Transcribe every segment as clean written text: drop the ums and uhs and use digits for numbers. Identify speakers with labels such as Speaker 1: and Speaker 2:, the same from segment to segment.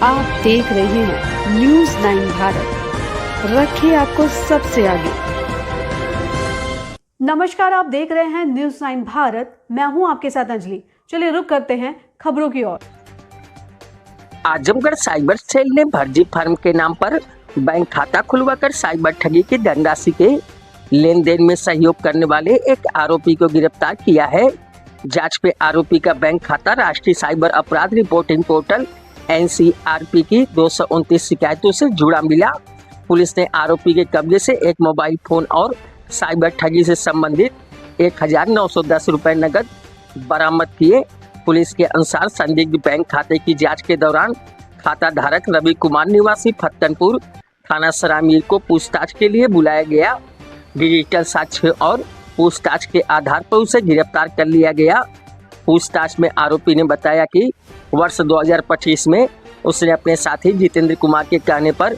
Speaker 1: आप देख रहे हैं न्यूज़ 9 भारत, रखिए आपको सबसे आगे। नमस्कार, आप देख रहे हैं न्यूज़ 9 भारत, मैं हूं आपके साथ अंजलि। चलिए रुक करते हैं खबरों की ओर।
Speaker 2: आजमगढ़ साइबर सेल ने फर्जी फर्म के नाम पर बैंक खाता खुलवाकर साइबर ठगी की धनराशि के लेन देन में सहयोग करने वाले एक आरोपी को गिरफ्तार किया है। जांच में आरोपी का बैंक खाता राष्ट्रीय साइबर अपराध रिपोर्टिंग पोर्टल NCRP की 229 शिकायतों से जुड़ा मिला। पुलिस ने आरोपी के कब्जे से एक मोबाइल फोन और साइबर ठगी से संबंधित 1910 रुपए नकद बरामद किए। पुलिस के अनुसार संदिग्ध बैंक खाते की जांच के दौरान खाता धारक रवि कुमार निवासी फत्तनपुर थाना सरामीर को पूछताछ के लिए बुलाया गया। डिजिटल साक्ष्य और पूछताछ के आधार पर उसे गिरफ्तार कर लिया गया। पूछताछ में आरोपी ने बताया कि वर्ष 2025 में उसने अपने साथी जितेंद्र कुमार के कहने पर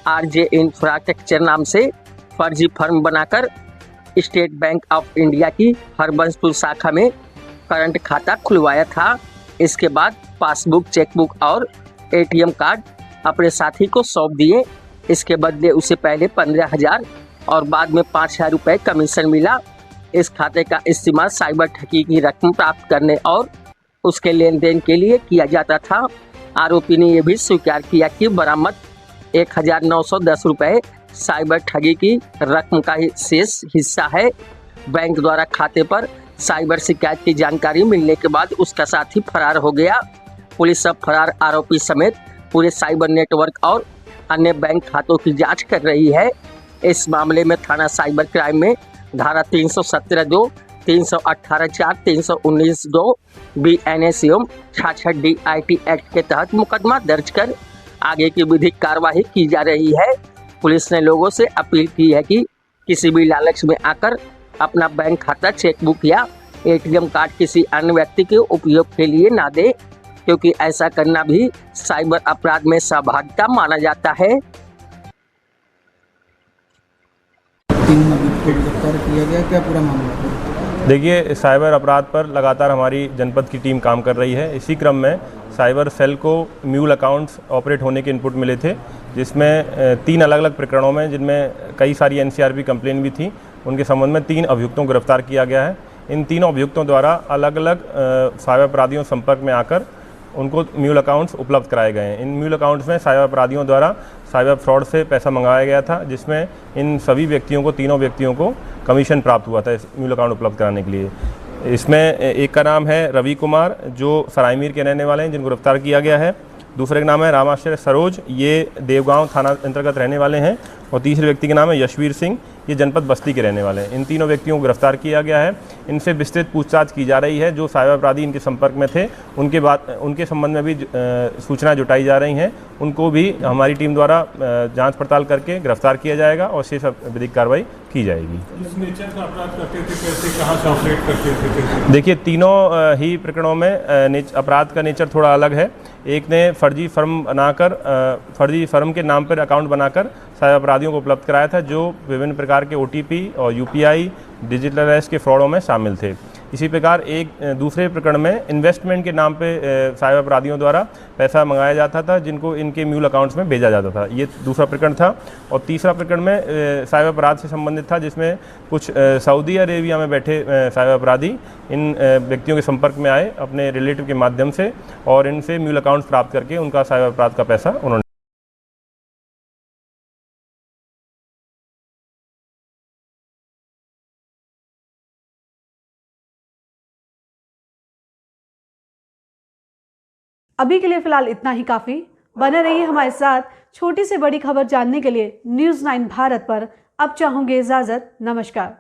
Speaker 2: RJ इंफ्रास्ट्रक्चर नाम से फर्जी फर्म बनाकर स्टेट बैंक ऑफ इंडिया की हरबंसपुर शाखा में करंट खाता खुलवाया था। इसके बाद पासबुक, चेकबुक और ATM कार्ड अपने साथी को सौंप दिए। इसके बदले उसे पहले 15,000 और बाद में 5,000 रुपये कमीशन मिला। इस खाते का इस्तेमाल साइबर ठगी की रकम प्राप्त करने और उसके लेन देन के लिए किया जाता था। आरोपी ने यह भी स्वीकार किया कि बरामद 1910 रुपये साइबर ठगी की रकम का शेष हिस्सा है। बैंक द्वारा खाते पर साइबर शिकायत की जानकारी मिलने के बाद उसका साथी फरार हो गया। पुलिस अब फरार आरोपी समेत पूरे साइबर नेटवर्क और अन्य बैंक खातों की जांच कर रही है। इस मामले में थाना साइबर क्राइम में धारा 317(2), 318(4), 319(2) BNS एवं 66 DIT एक्ट के तहत मुकदमा दर्ज कर आगे की विधिक कार्यवाही की जा रही है। पुलिस ने लोगों से अपील की है कि किसी भी लालच में आकर अपना बैंक खाता, चेकबुक या ATM कार्ड किसी अन्य व्यक्ति के उपयोग के लिए ना दे, क्योंकि ऐसा करना भी साइबर अपराध में सहभागिता माना जाता है।
Speaker 3: गिरफ्तार किया गया, क्या पूरा मामला?
Speaker 4: देखिए, साइबर अपराध पर लगातार हमारी जनपद की टीम काम कर रही है। इसी क्रम में साइबर सेल को म्यूल अकाउंट्स ऑपरेट होने के इनपुट मिले थे, जिसमें 3 अलग अलग प्रकरणों में, जिनमें कई सारी NCRP कंप्लेन भी थी, उनके संबंध में 3 अभियुक्तों को गिरफ्तार किया गया है। इन तीनों अभियुक्तों द्वारा अलग अलग साइबर अपराधियों संपर्क में आकर उनको म्यूल अकाउंट्स उपलब्ध कराए गए हैं। इन म्यूल अकाउंट्स में साइबर अपराधियों द्वारा साइबर फ्रॉड से पैसा मंगवाया गया था, जिसमें इन सभी व्यक्तियों को, तीनों व्यक्तियों को कमीशन प्राप्त हुआ था इस म्यूल अकाउंट उपलब्ध कराने के लिए। इसमें एक का नाम है रवि कुमार, जो सरायमीर के रहने वाले हैं, जिनको गिरफ्तार किया गया है। दूसरे का नाम है रामाश्रय सरोज, ये देवगांव थाना अंतर्गत रहने वाले हैं। और तीसरे व्यक्ति का नाम है यशवीर सिंह, ये जनपद बस्ती के रहने वाले हैं। इन तीनों व्यक्तियों को गिरफ्तार किया गया है। इनसे विस्तृत पूछताछ की जा रही है। जो साइबर अपराधी इनके संपर्क में थे, उनके संबंध में भी सूचना जुटाई जा रही हैं। उनको भी हमारी टीम द्वारा जांच पड़ताल करके गिरफ्तार किया जाएगा और शेष विधिक कार्रवाई की जाएगी।
Speaker 5: किस नेचर का अपराध करते थे, कैसे, कहाँ से ऑपरेट करते थे?
Speaker 4: देखिए, तीनों ही प्रकरणों में अपराध का नेचर थोड़ा अलग है। एक ने फर्जी फर्म बनाकर, फर्जी फर्म के नाम पर अकाउंट बनाकर साइबर अपराधियों को उपलब्ध कराया था, जो विभिन्न प्रकार के OTP और UPI, डिजिटल अरेस्ट के फ्रॉडों में शामिल थे। इसी प्रकार एक दूसरे प्रकरण में इन्वेस्टमेंट के नाम पे साइबर अपराधियों द्वारा पैसा मंगाया जाता था, जिनको इनके म्यूल अकाउंट्स में भेजा जाता था। ये दूसरा प्रकरण था। और तीसरा प्रकरण में साइबर अपराध से संबंधित था, जिसमें कुछ सऊदी अरेबिया में बैठे साइबर अपराधी इन व्यक्तियों के संपर्क में आए अपने रिलेटिव के माध्यम से, और इनसे म्यूल अकाउंट्स प्राप्त करके उनका साइबर अपराध का पैसा उन्होंने।
Speaker 1: अभी के लिए फिलहाल इतना ही काफी। बने रहिए हमारे साथ। छोटी से बड़ी खबर जानने के लिए न्यूज़ 9 भारत पर अब चाहूंगी इजाजत। नमस्कार।